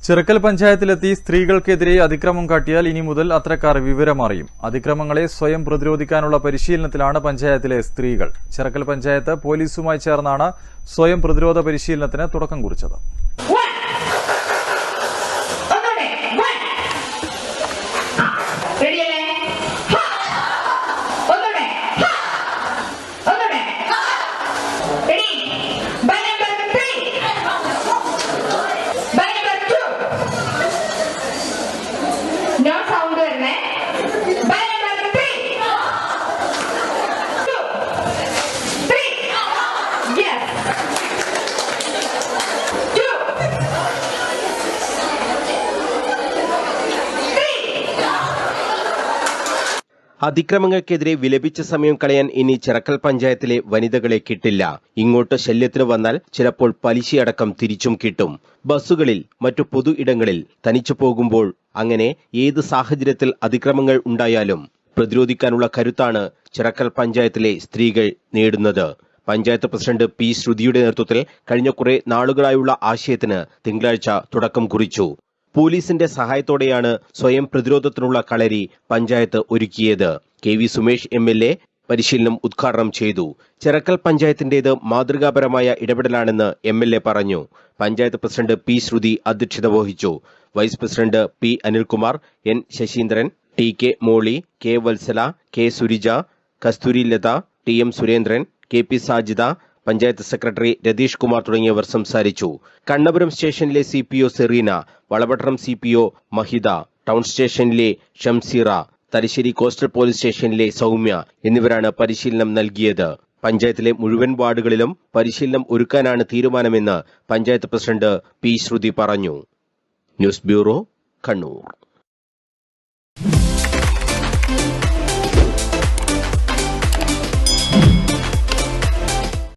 ചിറക്കൽ പഞ്ചായത്തിലെത്തി സ്ത്രീകൾക്കെതിരെ അതിക്രമം കാട്ടിയാൽ ഇനി മുതൽ അത്തരക്കാർ വിവരമറിയും. അതിക്രമങ്ങളെ സ്വയം പ്രതിരോധിക്കാനുള്ള പരിശീലനത്തിലാണ് പഞ്ചായത്തിലെ സ്ത്രീകൾ. ചിറക്കൽ പഞ്ചായത്ത് പോലീസുമായി ചേർന്നാണ് സ്വയം പ്രതിരോധ പരിശീലനത്തിന് തുടക്കം കുറിച്ചത്. No sound करना है. By number 3, 2, 3. Yes. 2, 3. അതിക്രമങ്ങൾക്കെതിരെ വിലപിച്ച സമയം കളയാൻ ഇനി ചിറക്കൽ പഞ്ചായത്തിലെ വനിതകളെ കിട്ടില്ല. ഇങ്ങോട്ട് ശല്യത്തിന് വന്നാൽ ചിലപ്പോൾ പലിശയടക്കം തിരിച്ചും കിട്ടും. ബസ്സുകളിൽ മറ്റു പൊതു ഇടങ്ങളിൽ തനിച്ചു പോകുമ്പോൾ അങ്ങനെ ഏത് സാഹചര്യത്തിൽ അതിക്രമങ്ങൾ ഉണ്ടായാലും പ്രതിരോധിക്കാനുള്ള കരുത്താണ് ചിറക്കൽ പഞ്ചായത്തിലെ സ്ത്രീകൾ നേടുന്നത്. പഞ്ചായത്ത് പ്രസിഡന്റ് പി ശ്രുതിയുടെ നേതൃത്വത്തിൽ കഴിഞ്ഞ കുറെ നാളുകളായുള്ള ആശയത്തിന് തിങ്കളാഴ്ച തുടക്കം കുറിച്ചു. പോലീസിന്റെ സഹായത്തോടെയാണ് സ്വയം പ്രതിരോധത്തിനുള്ള കളരി പഞ്ചായത്ത് ഒരുക്കിയത്. കെ വി സുമേഷ് MLA പരിശീലനം ഉദ്ഘാടനം ചെയ്തു. ചിറക്കൽ പഞ്ചായത്തിന്റേത് മാതൃകാപരമായ ഇടപെടലാണെന്ന് MLA പറഞ്ഞു. പഞ്ചായത്ത് പ്രസിഡന്റ് പി ശ്രുതി അധ്യക്ഷത വഹിച്ചു. Vice president P Anilkumar, N Sasheendran, TK Moly, K Vatsala, K Surija, Kasthuri Latha, TM Surendran, KP Sajida, panchayat secretary Ratheesh Kumar തുടങ്ങിയവർ സംസാരിച്ചു. കണ്ണപുരം സ്റ്റേഷനിലെ CPO Sereena, Valapattanam CPO Mahitha, town സ്റ്റേഷനിലെ ഷംസീറ, തലശ്ശേരി കോസ്റ്റൽ പോലീസ് സ്റ്റേഷനിലെ സൗമ്യ എന്നിവരാണ് പരിശീലനം നൽകിയത്. പഞ്ചായത്തിലെ മുഴുവൻ വാർഡുകളിലും പരിശീലനം ഒരുക്കാനാണ് തീരുമാനമെന്ന് പഞ്ചായത്ത് പ്രസിഡന്റ് പി ശ്രുതി പറഞ്ഞു. News bureau, Kannur.